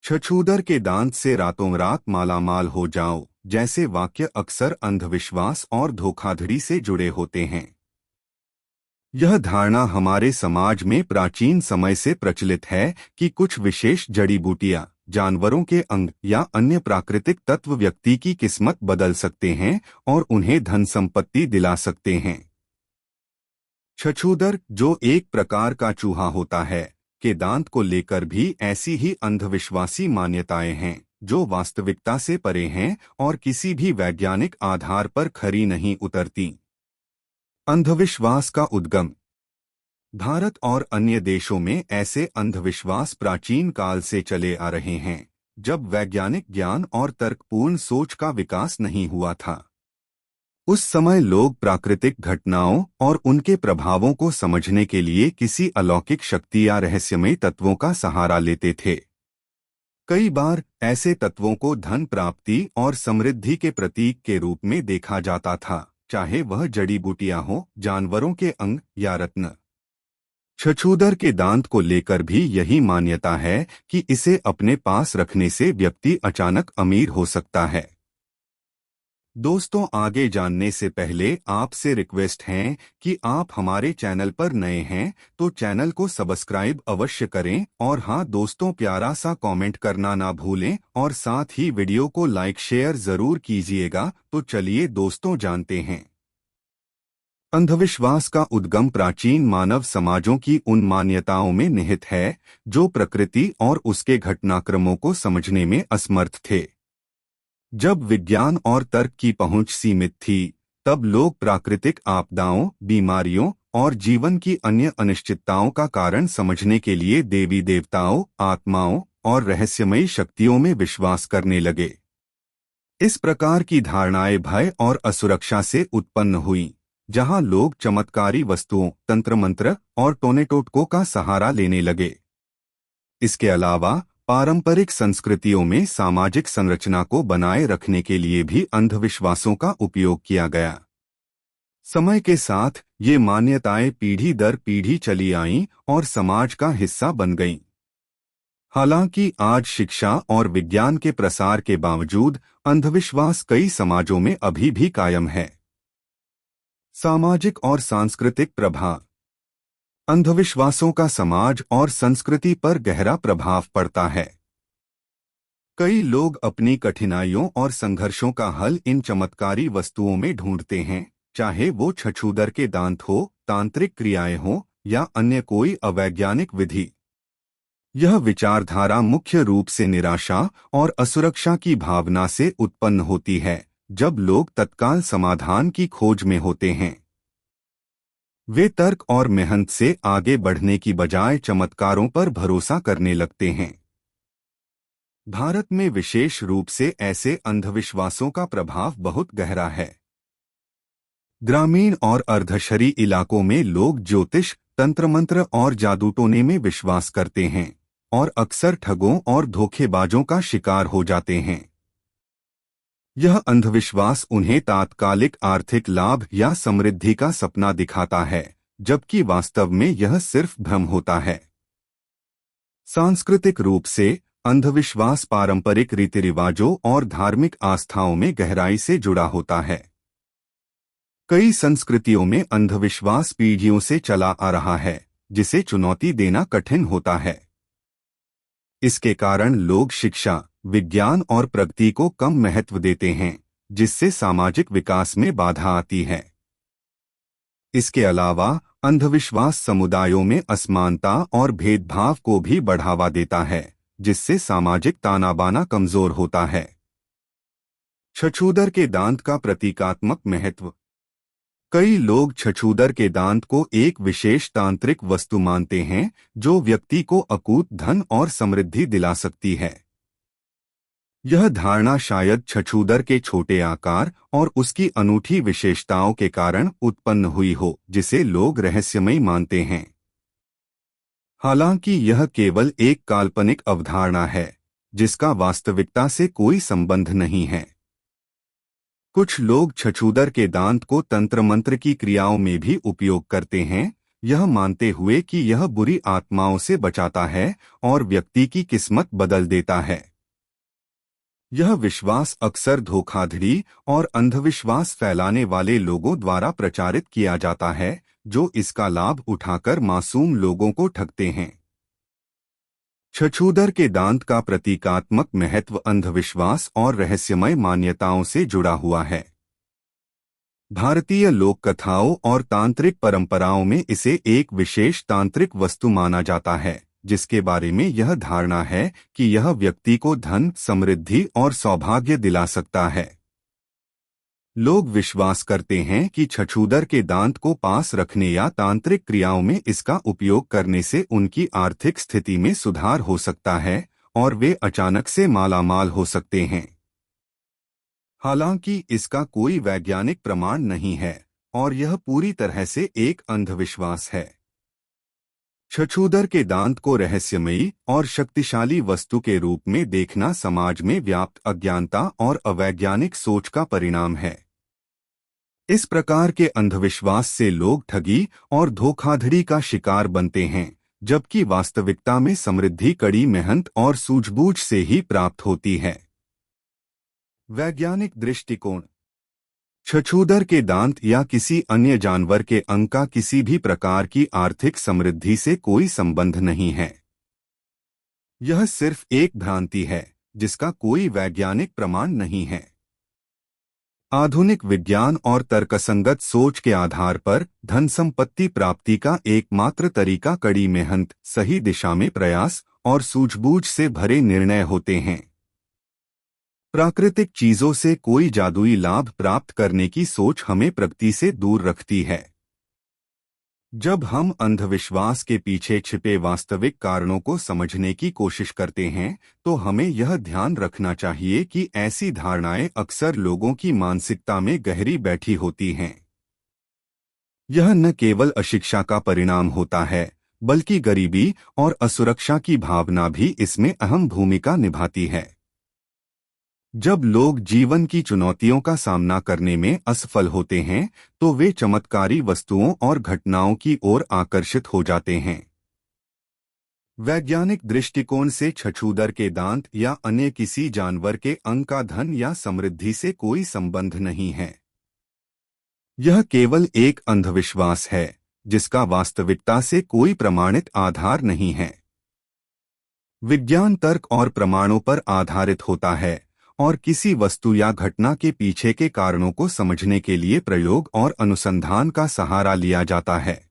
छछूदर के दांत से रातों रात मालामाल हो जाओ जैसे वाक्य अक्सर अंधविश्वास और धोखाधड़ी से जुड़े होते हैं। यह धारणा हमारे समाज में प्राचीन समय से प्रचलित है कि कुछ विशेष जड़ी बूटियां, जानवरों के अंग या अन्य प्राकृतिक तत्व व्यक्ति की किस्मत बदल सकते हैं और उन्हें धन संपत्ति दिला सकते हैं। छछूदर, जो एक प्रकार का चूहा होता है, के दांत को लेकर भी ऐसी ही अंधविश्वासी मान्यताएं हैं जो वास्तविकता से परे हैं और किसी भी वैज्ञानिक आधार पर खरी नहीं उतरती। अंधविश्वास का उद्गम। भारत और अन्य देशों में ऐसे अंधविश्वास प्राचीन काल से चले आ रहे हैं, जब वैज्ञानिक ज्ञान और तर्कपूर्ण सोच का विकास नहीं हुआ था। उस समय लोग प्राकृतिक घटनाओं और उनके प्रभावों को समझने के लिए किसी अलौकिक शक्ति या रहस्यमय तत्वों का सहारा लेते थे। कई बार ऐसे तत्वों को धन प्राप्ति और समृद्धि के प्रतीक के रूप में देखा जाता था, चाहे वह जड़ी बूटियां हो, जानवरों के अंग या रत्न। छछूदर के दांत को लेकर भी यही मान्यता है कि इसे अपने पास रखने से व्यक्ति अचानक अमीर हो सकता है। दोस्तों, आगे जानने से पहले आपसे रिक्वेस्ट है कि आप हमारे चैनल पर नए हैं तो चैनल को सब्सक्राइब अवश्य करें और हाँ दोस्तों, प्यारा सा कमेंट करना ना भूलें और साथ ही वीडियो को लाइक शेयर जरूर कीजिएगा। तो चलिए दोस्तों, जानते हैं। अंधविश्वास का उद्गम प्राचीन मानव समाजों की उन मान्यताओं में निहित है जो प्रकृति और उसके घटनाक्रमों को समझने में असमर्थ थे। जब विज्ञान और तर्क की पहुंच सीमित थी, तब लोग प्राकृतिक आपदाओं, बीमारियों और जीवन की अन्य अनिश्चितताओं का कारण समझने के लिए देवी देवताओं, आत्माओं और रहस्यमयी शक्तियों में विश्वास करने लगे। इस प्रकार की धारणाएं भय और असुरक्षा से उत्पन्न हुईं, जहां लोग चमत्कारी वस्तुओं, तंत्र मंत्र और टोने टोटकों का सहारा लेने लगे। इसके अलावा पारंपरिक संस्कृतियों में सामाजिक संरचना को बनाए रखने के लिए भी अंधविश्वासों का उपयोग किया गया। समय के साथ ये मान्यताएं पीढ़ी दर पीढ़ी चली आईं और समाज का हिस्सा बन गईं। हालांकि आज शिक्षा और विज्ञान के प्रसार के बावजूद अंधविश्वास कई समाजों में अभी भी कायम है। सामाजिक और सांस्कृतिक प्रभाव। अंधविश्वासों का समाज और संस्कृति पर गहरा प्रभाव पड़ता है। कई लोग अपनी कठिनाइयों और संघर्षों का हल इन चमत्कारी वस्तुओं में ढूंढते हैं, चाहे वो छछूदर के दांत हो, तांत्रिक क्रियाएं हो या अन्य कोई अवैज्ञानिक विधि। यह विचारधारा मुख्य रूप से निराशा और असुरक्षा की भावना से उत्पन्न होती है, जब लोग तत्काल समाधान की खोज में होते हैं। वे तर्क और मेहनत से आगे बढ़ने की बजाय चमत्कारों पर भरोसा करने लगते हैं। भारत में विशेष रूप से ऐसे अंधविश्वासों का प्रभाव बहुत गहरा है। ग्रामीण और अर्धशहरी इलाकों में लोग ज्योतिष, तंत्र मंत्र और जादूटोने में विश्वास करते हैं और अक्सर ठगों और धोखेबाजों का शिकार हो जाते हैं। यह अंधविश्वास उन्हें तात्कालिक आर्थिक लाभ या समृद्धि का सपना दिखाता है, जबकि वास्तव में यह सिर्फ भ्रम होता है। सांस्कृतिक रूप से अंधविश्वास पारंपरिक रीति रिवाजों और धार्मिक आस्थाओं में गहराई से जुड़ा होता है। कई संस्कृतियों में अंधविश्वास पीढ़ियों से चला आ रहा है, जिसे चुनौती देना कठिन होता है। इसके कारण लोग शिक्षा, विज्ञान और प्रगति को कम महत्व देते हैं, जिससे सामाजिक विकास में बाधा आती है। इसके अलावा अंधविश्वास समुदायों में असमानता और भेदभाव को भी बढ़ावा देता है, जिससे सामाजिक तानाबाना कमजोर होता है। छछूदर के दांत का प्रतीकात्मक महत्व। कई लोग छछूदर के दांत को एक विशेष तांत्रिक वस्तु मानते हैं जो व्यक्ति को अकूत धन और समृद्धि दिला सकती है। यह धारणा शायद छछूदर के छोटे आकार और उसकी अनूठी विशेषताओं के कारण उत्पन्न हुई हो, जिसे लोग रहस्यमय मानते हैं। हालांकि यह केवल एक काल्पनिक अवधारणा है, जिसका वास्तविकता से कोई संबंध नहीं है। कुछ लोग छछूदर के दांत को तंत्र मंत्र की क्रियाओं में भी उपयोग करते हैं, यह मानते हुए कि यह बुरी आत्माओं से बचाता है और व्यक्ति की किस्मत बदल देता है। यह विश्वास अक्सर धोखाधड़ी और अंधविश्वास फैलाने वाले लोगों द्वारा प्रचारित किया जाता है, जो इसका लाभ उठाकर मासूम लोगों को ठगते हैं। छछूदर के दांत का प्रतीकात्मक महत्व अंधविश्वास और रहस्यमय मान्यताओं से जुड़ा हुआ है। भारतीय लोक कथाओं और तांत्रिक परंपराओं में इसे एक विशेष तांत्रिक वस्तु माना जाता है, जिसके बारे में यह धारणा है कि यह व्यक्ति को धन, समृद्धि और सौभाग्य दिला सकता है। लोग विश्वास करते हैं कि छछूदर के दांत को पास रखने या तांत्रिक क्रियाओं में इसका उपयोग करने से उनकी आर्थिक स्थिति में सुधार हो सकता है और वे अचानक से मालामाल हो सकते हैं। हालांकि इसका कोई वैज्ञानिक प्रमाण नहीं है और यह पूरी तरह से एक अंधविश्वास है। छछूदर के दांत को रहस्यमयी और शक्तिशाली वस्तु के रूप में देखना समाज में व्याप्त अज्ञानता और अवैज्ञानिक सोच का परिणाम है। इस प्रकार के अंधविश्वास से लोग ठगी और धोखाधड़ी का शिकार बनते हैं, जबकि वास्तविकता में समृद्धि कड़ी मेहनत और सूझबूझ से ही प्राप्त होती है। वैज्ञानिक दृष्टिकोण। छछूदर के दांत या किसी अन्य जानवर के अंग का किसी भी प्रकार की आर्थिक समृद्धि से कोई संबंध नहीं है। यह सिर्फ एक भ्रांति है जिसका कोई वैज्ञानिक प्रमाण नहीं है। आधुनिक विज्ञान और तर्कसंगत सोच के आधार पर धन संपत्ति प्राप्ति का एकमात्र तरीका कड़ी मेहनत, सही दिशा में प्रयास और सूझबूझ से भरे निर्णय होते हैं। प्राकृतिक चीजों से कोई जादुई लाभ प्राप्त करने की सोच हमें प्रगति से दूर रखती है। जब हम अंधविश्वास के पीछे छिपे वास्तविक कारणों को समझने की कोशिश करते हैं, तो हमें यह ध्यान रखना चाहिए कि ऐसी धारणाएं अक्सर लोगों की मानसिकता में गहरी बैठी होती हैं। यह न केवल अशिक्षा का परिणाम होता है, बल्कि गरीबी और असुरक्षा की भावना भी इसमें अहम भूमिका निभाती है। जब लोग जीवन की चुनौतियों का सामना करने में असफल होते हैं, तो वे चमत्कारी वस्तुओं और घटनाओं की ओर आकर्षित हो जाते हैं। वैज्ञानिक दृष्टिकोण से छछूदर के दांत या अन्य किसी जानवर के अंग का धन या समृद्धि से कोई संबंध नहीं है। यह केवल एक अंधविश्वास है जिसका वास्तविकता से कोई प्रमाणित आधार नहीं है। विज्ञान तर्क और प्रमाणों पर आधारित होता है और किसी वस्तु या घटना के पीछे के कारणों को समझने के लिए प्रयोग और अनुसंधान का सहारा लिया जाता है।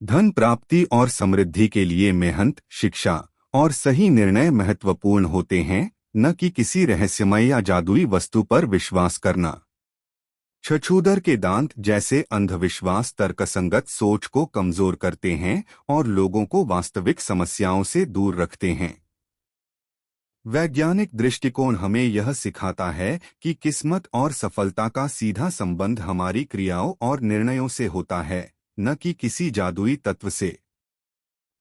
धन प्राप्ति और समृद्धि के लिए मेहनत, शिक्षा और सही निर्णय महत्वपूर्ण होते हैं, न कि किसी रहस्यमय या जादुई वस्तु पर विश्वास करना। छछूदर के दांत जैसे अंधविश्वास तर्कसंगत सोच को कमजोर करते हैं और लोगों को वास्तविक समस्याओं से दूर रखते हैं। वैज्ञानिक दृष्टिकोण हमें यह सिखाता है कि किस्मत और सफलता का सीधा संबंध हमारी क्रियाओं और निर्णयों से होता है, न कि किसी जादुई तत्व से।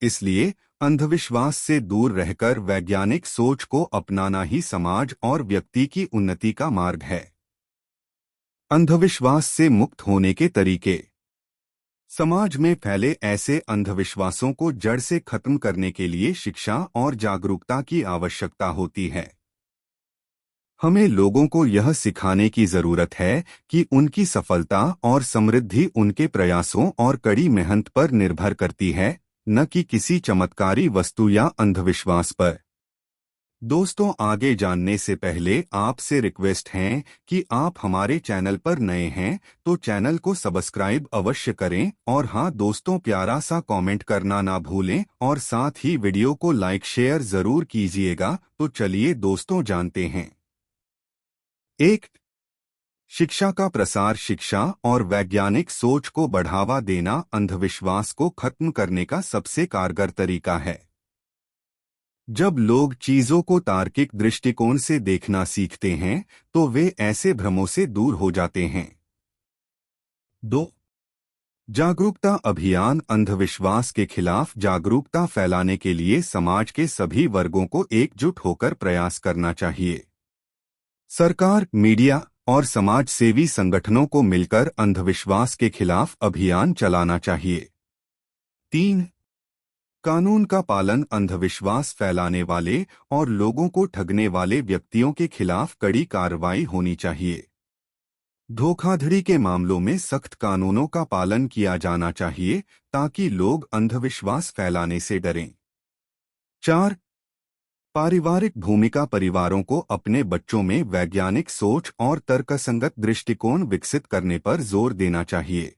इसलिए अंधविश्वास से दूर रहकर वैज्ञानिक सोच को अपनाना ही समाज और व्यक्ति की उन्नति का मार्ग है। अंधविश्वास से मुक्त होने के तरीके। समाज में फैले ऐसे अंधविश्वासों को जड़ से खत्म करने के लिए शिक्षा और जागरूकता की आवश्यकता होती है। हमें लोगों को यह सिखाने की जरूरत है कि उनकी सफलता और समृद्धि उनके प्रयासों और कड़ी मेहनत पर निर्भर करती है, न कि किसी चमत्कारी वस्तु या अंधविश्वास पर। दोस्तों, आगे जानने से पहले आपसे रिक्वेस्ट है कि आप हमारे चैनल पर नए हैं तो चैनल को सब्सक्राइब अवश्य करें और हाँ दोस्तों, प्यारा सा कमेंट करना ना भूलें और साथ ही वीडियो को लाइक शेयर जरूर कीजिएगा। तो चलिए दोस्तों जानते हैं। 1. शिक्षा का प्रसार। शिक्षा और वैज्ञानिक सोच को बढ़ावा देना अंधविश्वास को खत्म करने का सबसे कारगर तरीका है। जब लोग चीजों को तार्किक दृष्टिकोण से देखना सीखते हैं, तो वे ऐसे भ्रमों से दूर हो जाते हैं। 2. जागरूकता अभियान। अंधविश्वास के खिलाफ जागरूकता फैलाने के लिए समाज के सभी वर्गों को एकजुट होकर प्रयास करना चाहिए। सरकार, मीडिया और समाज सेवी संगठनों को मिलकर अंधविश्वास के खिलाफ अभियान चलाना चाहिए। 3. कानून का पालन। अंधविश्वास फैलाने वाले और लोगों को ठगने वाले व्यक्तियों के खिलाफ कड़ी कार्रवाई होनी चाहिए। धोखाधड़ी के मामलों में सख्त कानूनों का पालन किया जाना चाहिए ताकि लोग अंधविश्वास फैलाने से डरें। 4. पारिवारिक भूमिका। परिवारों को अपने बच्चों में वैज्ञानिक सोच और तर्कसंगत दृष्टिकोण विकसित करने पर जोर देना चाहिए।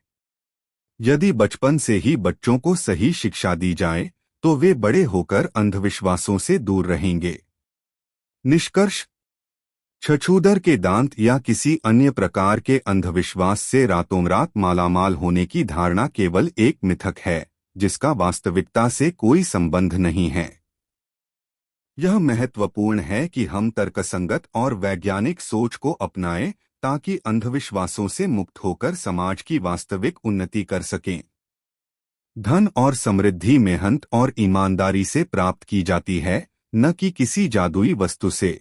यदि बचपन से ही बच्चों को सही शिक्षा दी जाए तो वे बड़े होकर अंधविश्वासों से दूर रहेंगे। निष्कर्ष। छछूदर के दांत या किसी अन्य प्रकार के अंधविश्वास से रातों रात मालामाल होने की धारणा केवल एक मिथक है जिसका वास्तविकता से कोई संबंध नहीं है। यह महत्वपूर्ण है कि हम तर्कसंगत और वैज्ञानिक सोच को अपनाएं ताकि अंधविश्वासों से मुक्त होकर समाज की वास्तविक उन्नति कर सकें। धन और समृद्धि मेहनत और ईमानदारी से प्राप्त की जाती है, न कि किसी जादुई वस्तु से।